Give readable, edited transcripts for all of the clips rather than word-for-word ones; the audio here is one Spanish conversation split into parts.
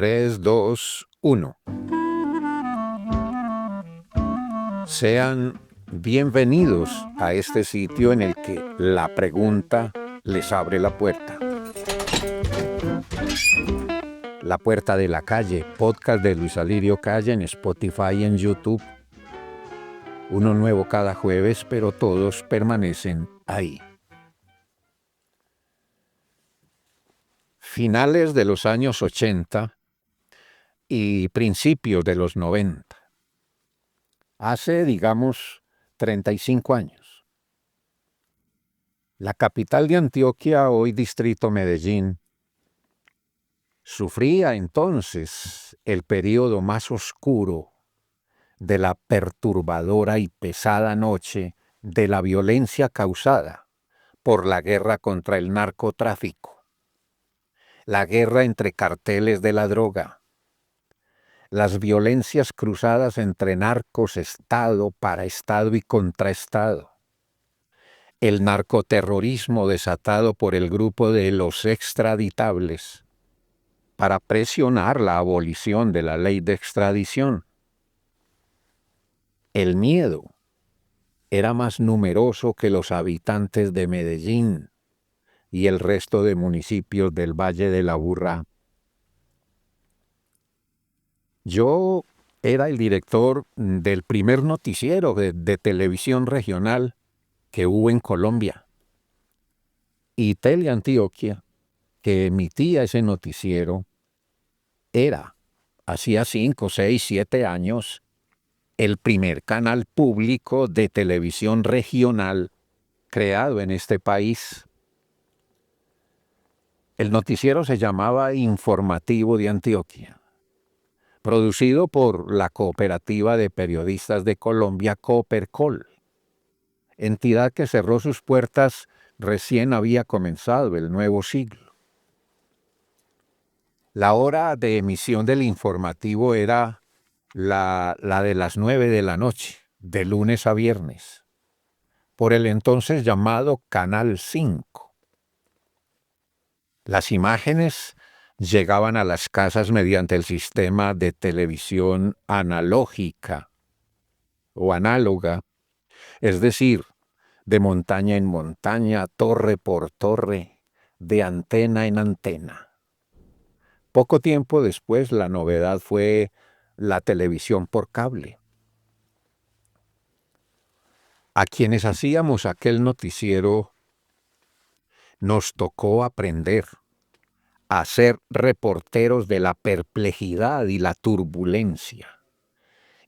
3, 2, 1. Sean bienvenidos a este sitio en el que la pregunta les abre la puerta. La Puerta de la Calle, podcast de Luis Alirio Calle en Spotify y en YouTube. Uno nuevo cada jueves, pero todos permanecen ahí. Finales de los años 80 y principios de los 90. Hace, digamos, 35 años. La capital de Antioquia, hoy distrito Medellín, sufría entonces el período más oscuro de la perturbadora y pesada noche de la violencia causada por la guerra contra el narcotráfico, la guerra entre carteles de la droga, las violencias cruzadas entre narcos, Estado, paraestado y contraestado, el narcoterrorismo desatado por el grupo de los extraditables para presionar la abolición de la ley de extradición. El miedo era más numeroso que los habitantes de Medellín y el resto de municipios del Valle de la Aburrá. Yo era el director del primer noticiero de televisión regional que hubo en Colombia. Y Teleantioquia, que emitía ese noticiero, era, hacía 5, 6, 7 años, el primer canal público de televisión regional creado en este país. El noticiero se llamaba Informativo de Antioquia, producido por la Cooperativa de Periodistas de Colombia, Coopercol, entidad que cerró sus puertas recién había comenzado el nuevo siglo. La hora de emisión del informativo era la de las 9 de la noche, de lunes a viernes, por el entonces llamado Canal 5. Las imágenes llegaban a las casas mediante el sistema de televisión analógica o análoga, es decir, de montaña en montaña, torre por torre, de antena en antena. Poco tiempo después la novedad fue la televisión por cable. A quienes hacíamos aquel noticiero nos tocó aprender a ser reporteros de la perplejidad y la turbulencia.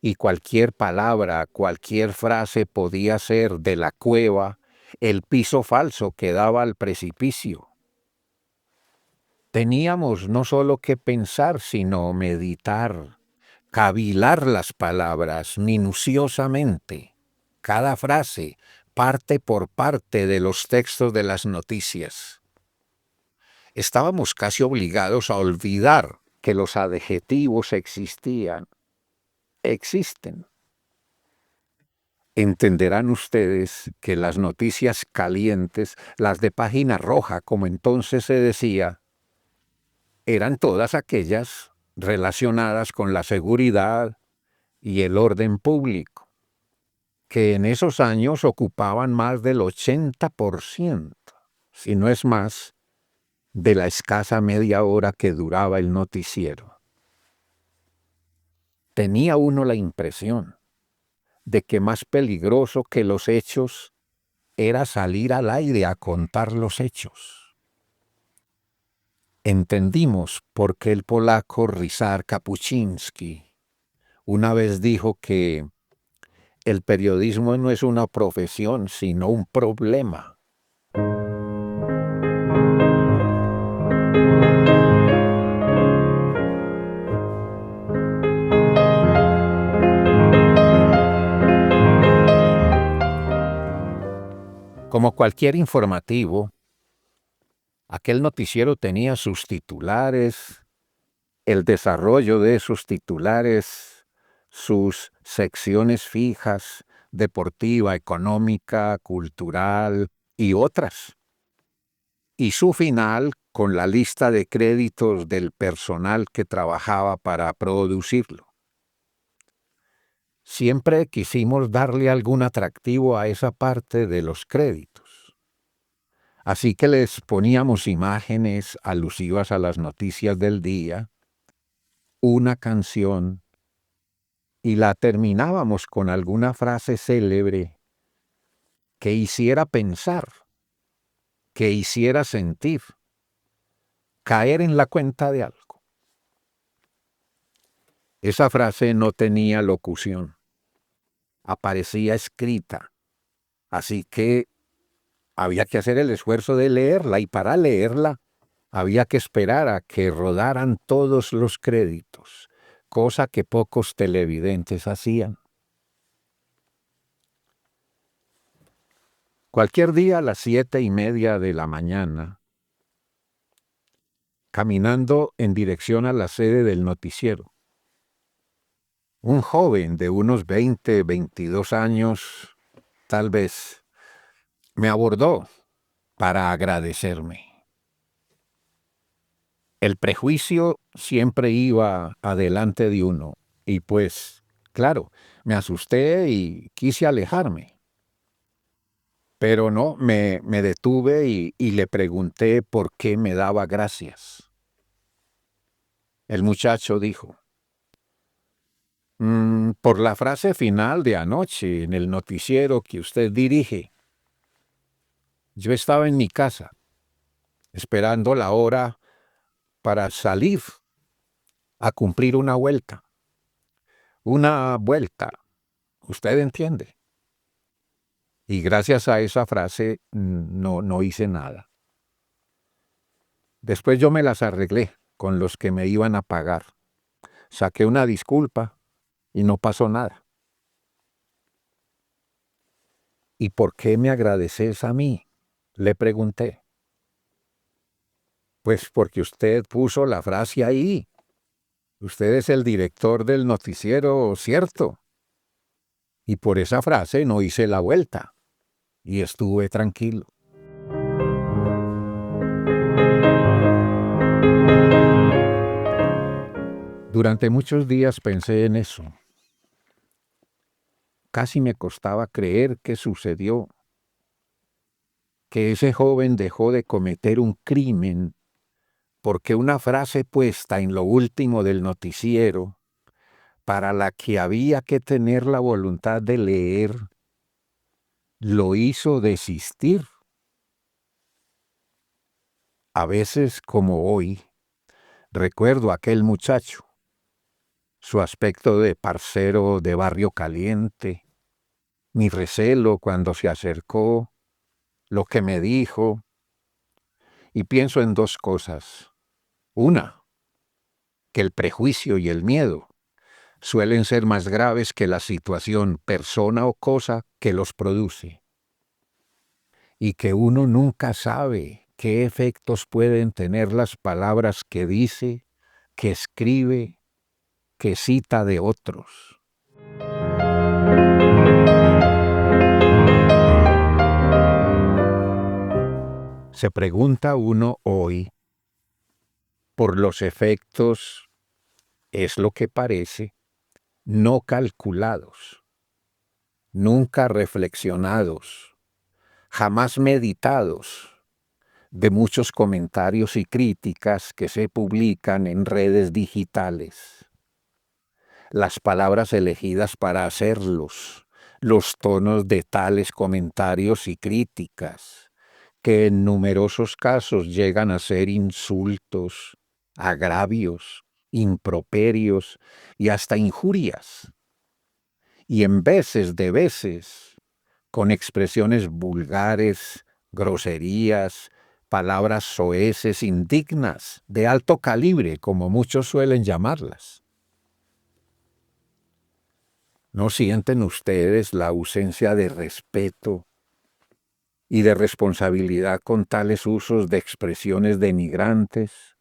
Y cualquier palabra, cualquier frase podía ser de la cueva el piso falso que daba al precipicio. Teníamos no solo que pensar, sino meditar, cavilar las palabras minuciosamente, cada frase, parte por parte de los textos de las noticias. Estábamos casi obligados a olvidar que los adjetivos existen. Entenderán ustedes que las noticias calientes, las de página roja, como entonces se decía, eran todas aquellas relacionadas con la seguridad y el orden público, que en esos años ocupaban más del 80%, si no es más, de la escasa media hora que duraba el noticiero. Tenía uno la impresión de que más peligroso que los hechos era salir al aire a contar los hechos. Entendimos por qué el polaco Ryszard Kapuściński una vez dijo que el periodismo no es una profesión, sino un problema. Como cualquier informativo, aquel noticiero tenía sus titulares, el desarrollo de esos titulares, sus secciones fijas, deportiva, económica, cultural y otras. Y su final con la lista de créditos del personal que trabajaba para producirlo. Siempre quisimos darle algún atractivo a esa parte de los créditos. Así que les poníamos imágenes alusivas a las noticias del día, una canción, y la terminábamos con alguna frase célebre que hiciera pensar, que hiciera sentir, caer en la cuenta de algo. Esa frase no tenía locución, aparecía escrita, así que había que hacer el esfuerzo de leerla, y para leerla había que esperar a que rodaran todos los créditos, cosa que pocos televidentes hacían. Cualquier día a las 7:30 de la mañana, caminando en dirección a la sede del noticiero, un joven de unos 20, 22 años, tal vez, me abordó para agradecerme. El prejuicio siempre iba adelante de uno, y pues, claro, me asusté y quise alejarme. Pero no, me detuve y le pregunté por qué me daba gracias. El muchacho dijo, por la frase final de anoche en el noticiero que usted dirige. Yo estaba en mi casa, esperando la hora para salir a cumplir una vuelta. Una vuelta, usted entiende. Y gracias a esa frase no hice nada. Después yo me las arreglé con los que me iban a pagar. Saqué una disculpa y no pasó nada. ¿Y por qué me agradeces a mí?, le pregunté. Pues porque usted puso la frase ahí. Usted es el director del noticiero, ¿cierto? Y por esa frase no hice la vuelta y estuve tranquilo. Durante muchos días pensé en eso. Casi me costaba creer que sucedió, que ese joven dejó de cometer un crimen porque una frase puesta en lo último del noticiero, para la que había que tener la voluntad de leer, lo hizo desistir. A veces, como hoy, recuerdo a aquel muchacho, su aspecto de parcero de barrio caliente, mi recelo cuando se acercó, lo que me dijo, y pienso en dos cosas. Una, que el prejuicio y el miedo suelen ser más graves que la situación, persona o cosa que los produce, y que uno nunca sabe qué efectos pueden tener las palabras que dice, que escribe, que cita de otros. Se pregunta uno hoy por los efectos, es lo que parece, no calculados, nunca reflexionados, jamás meditados, de muchos comentarios y críticas que se publican en redes digitales. Las palabras elegidas para hacerlos, los tonos de tales comentarios y críticas, que en numerosos casos llegan a ser insultos, agravios, improperios y hasta injurias. Y en veces de veces, con expresiones vulgares, groserías, palabras soeces, indignas, de alto calibre, como muchos suelen llamarlas. ¿No sienten ustedes la ausencia de respeto y de responsabilidad con tales usos de expresiones denigrantes,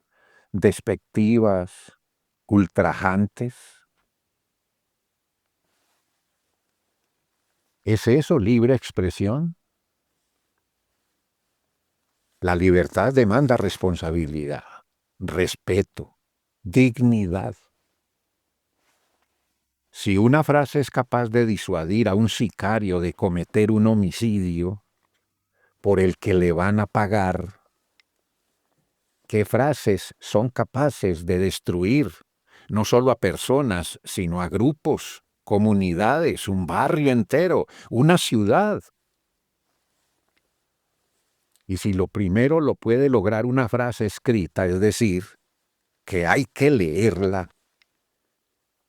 despectivas, ultrajantes? ¿Es eso libre expresión? La libertad demanda responsabilidad, respeto, dignidad. Si una frase es capaz de disuadir a un sicario de cometer un homicidio por el que le van a pagar, ¿qué frases son capaces de destruir no solo a personas, sino a grupos, comunidades, un barrio entero, una ciudad? Y si lo primero lo puede lograr una frase escrita, es decir, que hay que leerla,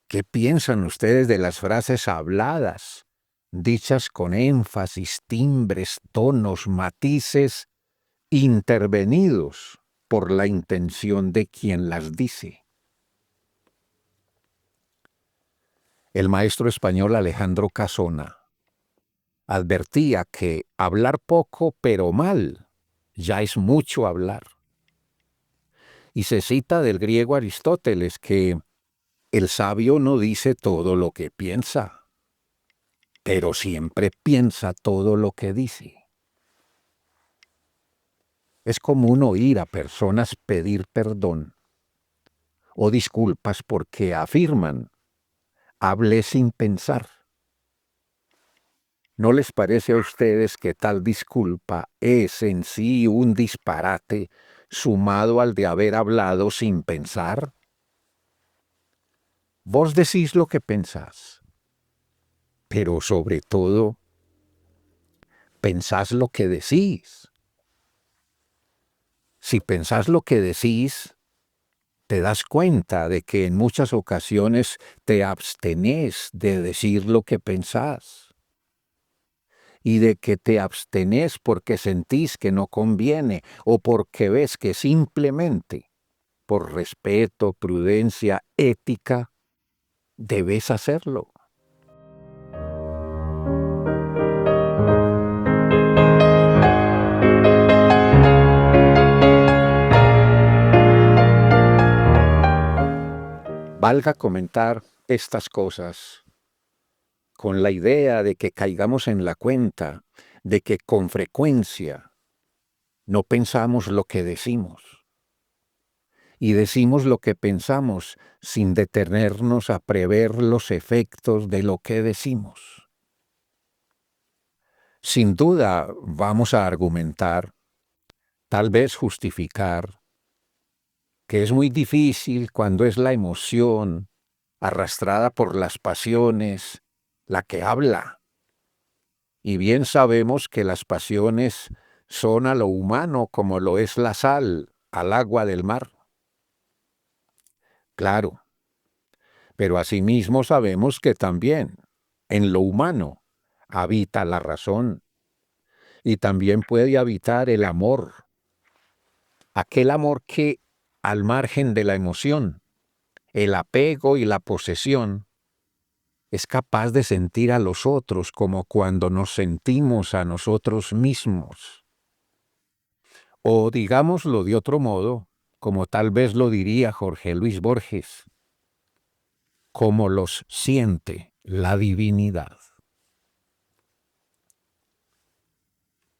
¿qué piensan ustedes de las frases habladas, dichas con énfasis, timbres, tonos, matices, intervenidos por la intención de quien las dice? El maestro español Alejandro Casona advertía que hablar poco pero mal ya es mucho hablar. Y se cita del griego Aristóteles que el sabio no dice todo lo que piensa, pero siempre piensa todo lo que dice. Es común oír a personas pedir perdón o disculpas porque afirman, hablé sin pensar. ¿No les parece a ustedes que tal disculpa es en sí un disparate sumado al de haber hablado sin pensar? Vos decís lo que pensás, pero sobre todo, pensás lo que decís. Si pensás lo que decís, te das cuenta de que en muchas ocasiones te abstenés de decir lo que pensás y de que te abstenés porque sentís que no conviene o porque ves que simplemente, por respeto, prudencia, ética, debes hacerlo. Valga comentar estas cosas con la idea de que caigamos en la cuenta de que con frecuencia no pensamos lo que decimos y decimos lo que pensamos sin detenernos a prever los efectos de lo que decimos. Sin duda vamos a argumentar, tal vez justificar, que es muy difícil cuando es la emoción, arrastrada por las pasiones, la que habla. Y bien sabemos que las pasiones son a lo humano como lo es la sal al agua del mar. Claro, pero asimismo sabemos que también en lo humano habita la razón y también puede habitar el amor, aquel amor que, al margen de la emoción, el apego y la posesión, es capaz de sentir a los otros como cuando nos sentimos a nosotros mismos. O digámoslo de otro modo, como tal vez lo diría Jorge Luis Borges, como los siente la divinidad.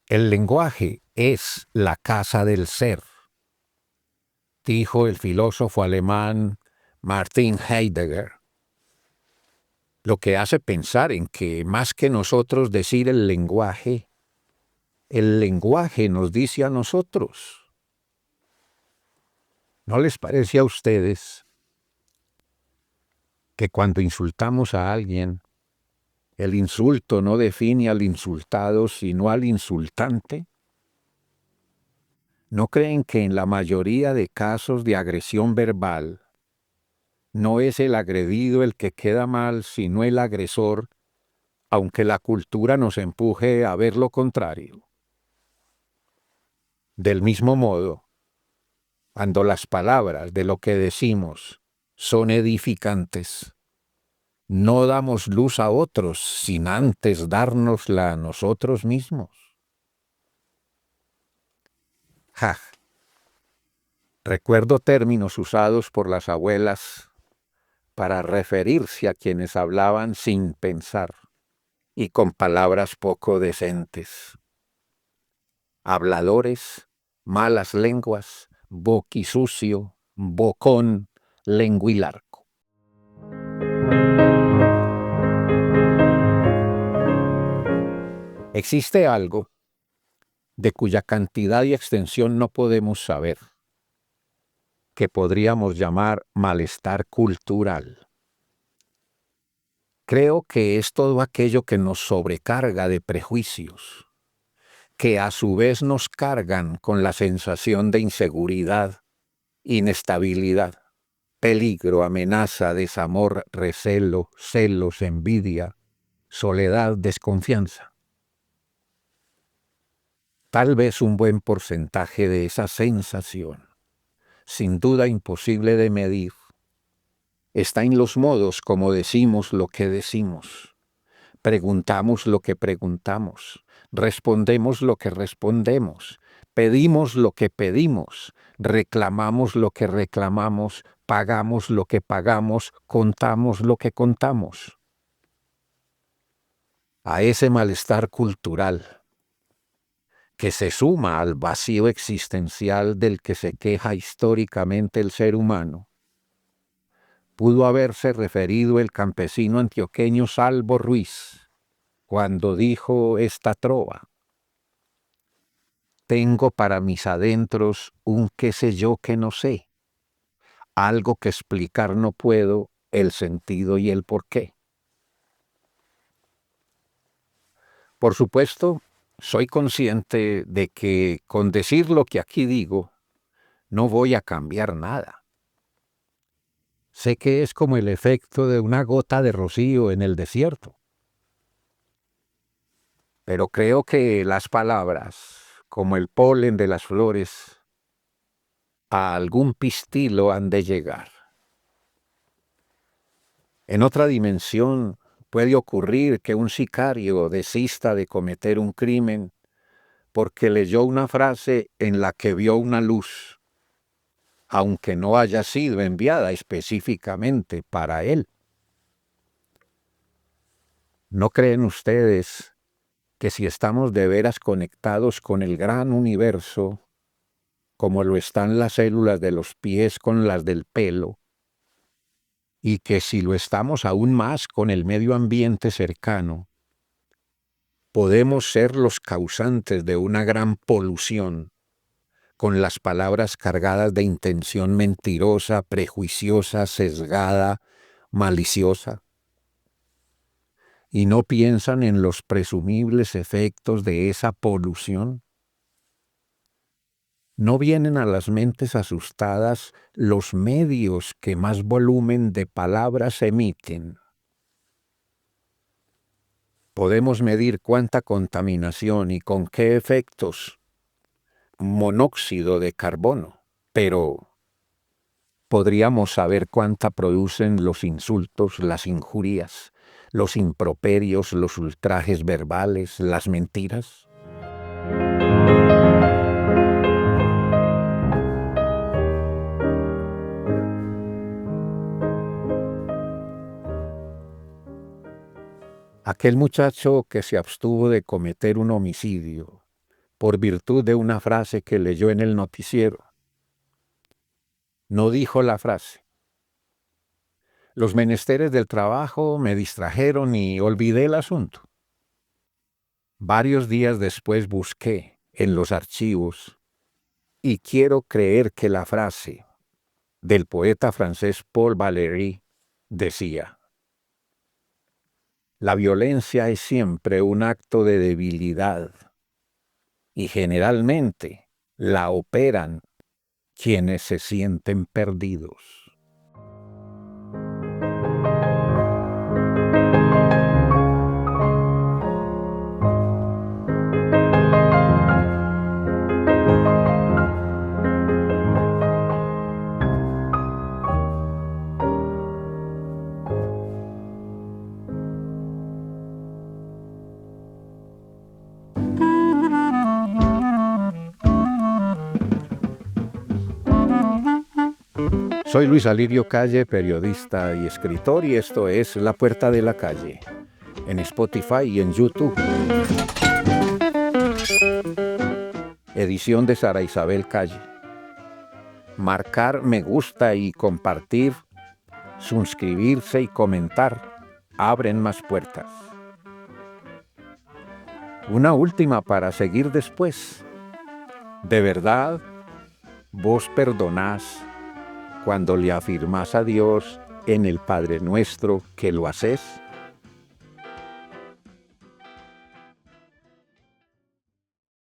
El lenguaje es la casa del ser, dijo el filósofo alemán Martin Heidegger, lo que hace pensar en que más que nosotros decir el lenguaje nos dice a nosotros. ¿No les parece a ustedes que cuando insultamos a alguien, el insulto no define al insultado sino al insultante? ¿No creen que en la mayoría de casos de agresión verbal no es el agredido el que queda mal sino el agresor, aunque la cultura nos empuje a ver lo contrario? Del mismo modo, cuando las palabras de lo que decimos son edificantes, no damos luz a otros sin antes dárnosla a nosotros mismos. Ja. Recuerdo términos usados por las abuelas para referirse a quienes hablaban sin pensar y con palabras poco decentes. Habladores malas lenguas, boquisucio, bocón, lenguilarco. Existe algo de cuya cantidad y extensión no podemos saber, que podríamos llamar malestar cultural. Creo que es todo aquello que nos sobrecarga de prejuicios, que a su vez nos cargan con la sensación de inseguridad, inestabilidad, peligro, amenaza, desamor, recelo, celos, envidia, soledad, desconfianza. Tal vez un buen porcentaje de esa sensación, sin duda imposible de medir, está en los modos como decimos lo que decimos, preguntamos lo que preguntamos, respondemos lo que respondemos, pedimos lo que pedimos, reclamamos lo que reclamamos, pagamos lo que pagamos, contamos lo que contamos. A ese malestar cultural, que se suma al vacío existencial del que se queja históricamente el ser humano, pudo haberse referido el campesino antioqueño Salvo Ruiz cuando dijo esta trova: tengo para mis adentros un qué sé yo que no sé, algo que explicar no puedo, el sentido y el porqué. Por supuesto, soy consciente de que con decir lo que aquí digo, no voy a cambiar nada. Sé que es como el efecto de una gota de rocío en el desierto. Pero creo que las palabras, como el polen de las flores, a algún pistilo han de llegar. En otra dimensión puede ocurrir que un sicario desista de cometer un crimen porque leyó una frase en la que vio una luz, aunque no haya sido enviada específicamente para él. ¿No creen ustedes que si estamos de veras conectados con el gran universo, como lo están las células de los pies con las del pelo, y que si lo estamos aún más con el medio ambiente cercano, podemos ser los causantes de una gran polución con las palabras cargadas de intención mentirosa, prejuiciosa, sesgada, maliciosa? ¿Y no piensan en los presumibles efectos de esa polución? ¿No vienen a las mentes asustadas los medios que más volumen de palabras emiten? Podemos medir cuánta contaminación y con qué efectos. Monóxido de carbono, pero podríamos saber cuánta producen los insultos, las injurias, los improperios, los ultrajes verbales, las mentiras. Aquel muchacho que se abstuvo de cometer un homicidio por virtud de una frase que leyó en el noticiero, no dijo la frase: los menesteres del trabajo me distrajeron y olvidé el asunto. Varios días después busqué en los archivos y quiero creer que la frase del poeta francés Paul Valéry decía: la violencia es siempre un acto de debilidad y generalmente la operan quienes se sienten perdidos. Soy Luis Alirio Calle, periodista y escritor, y esto es La Puerta de la Calle, en Spotify y en YouTube. edición de Sara Isabel Calle. Marcar me gusta y compartir, suscribirse y comentar abren más puertas. Una última para seguir después. ¿De verdad vos perdonás cuando le afirmás a Dios en el Padre Nuestro que lo hacés?